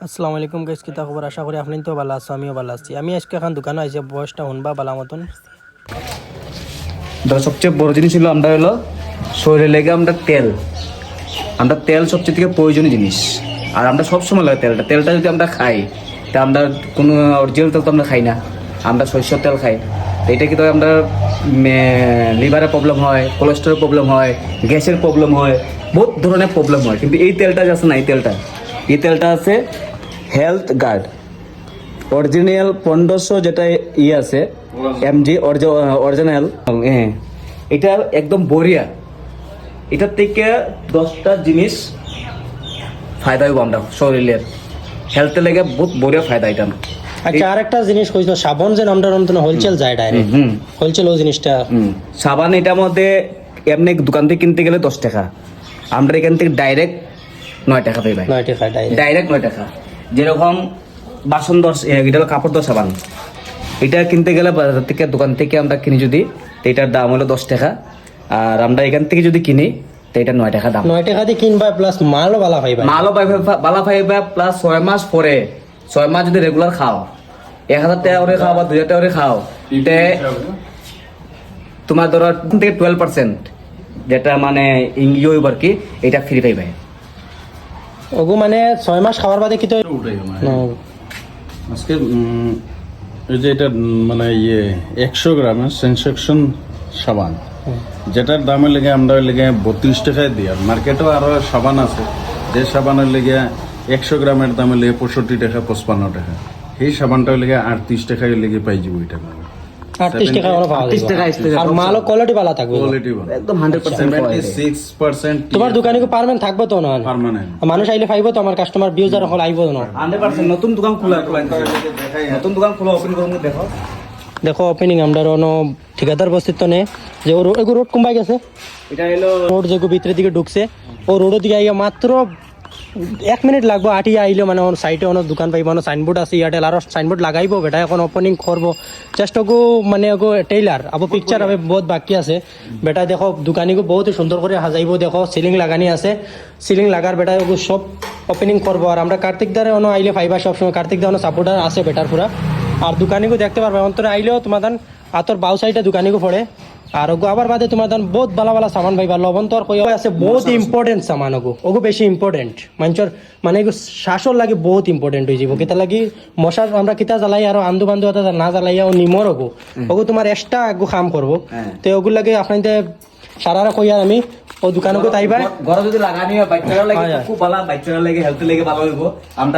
আসসালামু আলাইকুম গাইস, কিতা খবর? আশা করি আপনি তো ভালো আছো, আমিও ভালো আছি। আমি আজকে এখন দোকানে আইছি, বয়সটা শুনবা বালা মতন। সবচেয়ে বড় জিনিস হলো আমরা হলো শরীরে লেগে আমরা তেল সবচেয়ে থেকে প্রয়োজনীয় জিনিস। আর আমরা সবসময় লাগে তেলটা যদি আমরা খাই তা আমরা কোনো অরিজিনাল তেল তো আমরা খাই না, আমরা সরষের তেল খাই। তো এটা কিন্তু আমরা লিভারের প্রবলেম হয়, কোলেস্টেরল প্রবলেম হয়, গ্যাসের প্রবলেম হয়, বহুত ধরনের প্রবলেম হয়। কিন্তু এই তেলটা আছে না, এই তেলটা আছে হেলথ গার্ড অরিজিনাল 1500 যেটা আছে এমজি অরিজিনাল। হ্যাঁ, এটা একদম বড়িয়া। এটার থেকে 10টা জিনিস ফায়দা হইব আমরা শরীরের হেলথের লেগে বহুত বড়িয়া ফায়দা এটা। আচ্ছা, আর একটা জিনিস কইছো, সাবান যে নামটা নাম হোলসেল যায় ডাইরেক্ট, হোলসেল ও জিনিসটা সাবান এটার মধ্যে এমনি দোকান থেকে কিনতে গেলে 10 টাকা, আমরা এখান থেকে ডাইরেক্ট 9 টাকা পাই, 9 টাকা ডাইরেক্ট 9 টাকা। যেরকম বাসন দশ, এটা হলো কাপড় দশ সাবান, এটা কিনতে গেলে বাজার থেকে দোকান থেকে আমরা কিনি যদি, এটার দাম হলো 10 টাকা। আর আমরা এখান থেকে যদি কিনি তো এটা 9 টাকা দাম। 9 টাকা দিয়ে কিনবা, প্লাস মালও বালা পাইবা, বালা পাইবা। প্লাস 6 মাস পরে, 6 মাস যদি রেগুলার খাও, 1000 টাকা করে খাও বা 2000 টাকা করে খাও, তোমার ধরো থেকে 12% যেটা মানে ইংলিশ আর কি, এটা ফ্রি পাইবে। ওগো মানে 6 মাস খাওয়ার বাদে কি তো আজকে এই যে এটা মানে 100 গ্রামের সেন্সেকশন সাবান, যেটার দামের লেগে আমরা লেগে 32 টাকায় দিই। আর মার্কেটেও আরো সাবান আছে, যে সাবানের লেগে 100 গ্রামের দামের লেগে 65 টাকা 55 টাকা। এই সাবানটা লেগে 38 টাকায় লেগে পাই যাবো। এটা 38 টাকা ওরা পাওয়া 38 টাকা যায়, আর মালও কোয়ালিটি ভালো থাকবে, কোয়ালিটি ভালো, একদম 100% 76%। তোমার দোকানে কি পারবেন থাকবে তো না? পার্মানেন্ট মানুষ আইলে পাইবো তো, আমার কাস্টমার ভিউজার হল আইবো না? 100% নতুন দোকান খোলা, নতুন দোকান খোলা ওপেন করুন। দেখো ওপেনিং আমরা ঠিকাদার বস্তিত্ব নেই যে এগো রোড কমবাই গেছে, এটা হলো রোড যেগো ভিতরের দিকে ঢুকছে, ও রোডের দিকে আইয়া মাত্র 1 মিনিট লাগবো। আটিয়া আইলে মানে ওর সাইডে অনেক দোকান পাইব, সাইনবোর্ড আছে, এয়ারটেল আরো সাইনবোর্ড লাগাইবো। বেটা এখন ওপেনিং করবো চেষ্টা গো, মানে গো টেইলার আবো পিকচার আবে বহুত বাকি আছে। বেটা দেখো দোকানিগো বহুত সুন্দর করে সাজাইবো, দেখো সিলিং লাগানি আছে, সিলিং লাগার বেটা ওগো সব ওপেনিং করবো। আর আমরা কার্তিক দারে অন আইলে পাইবা সবসময়, কার্তিক দা সাপোর্টার আছে বেটার পুরা। আর দোকানিগো দেখতে পারবে অন্তরে আইলেও তোমার দান আতর বাউ সাইডে দোকানিগো পড়ে। আর ওগো আবার বাদে তোমার দান বহুত ভালো ভালো সামান পাইবা। লবণ তো আর কই আছে, বহুত ইম্পর্টেন্ট সামান ওগো বেশি ইম্পর্টেন্ট মানুষের, মানে এগো শ্বাসর লাগে বহুত ইম্পর্টেন্ট হয়ে যাব। কিতা লাগি মশার আমরা কিতা জ্বালাই আর আন্দু বান্ধু না জ্বালাইয়া ও নিমর ওগো তোমার এক্সট্রা এগো কাম করবো। তো ওগুলো লাগে আপনাদের সারারা কই আর আমি ও দোকানকে তাইবা ঘরে যদি লাগানি হয় বাচ্চারা লাগে খুব ভালো, বাচ্চারা লাগে হেলথ লেগে ভালো হইব। আমরা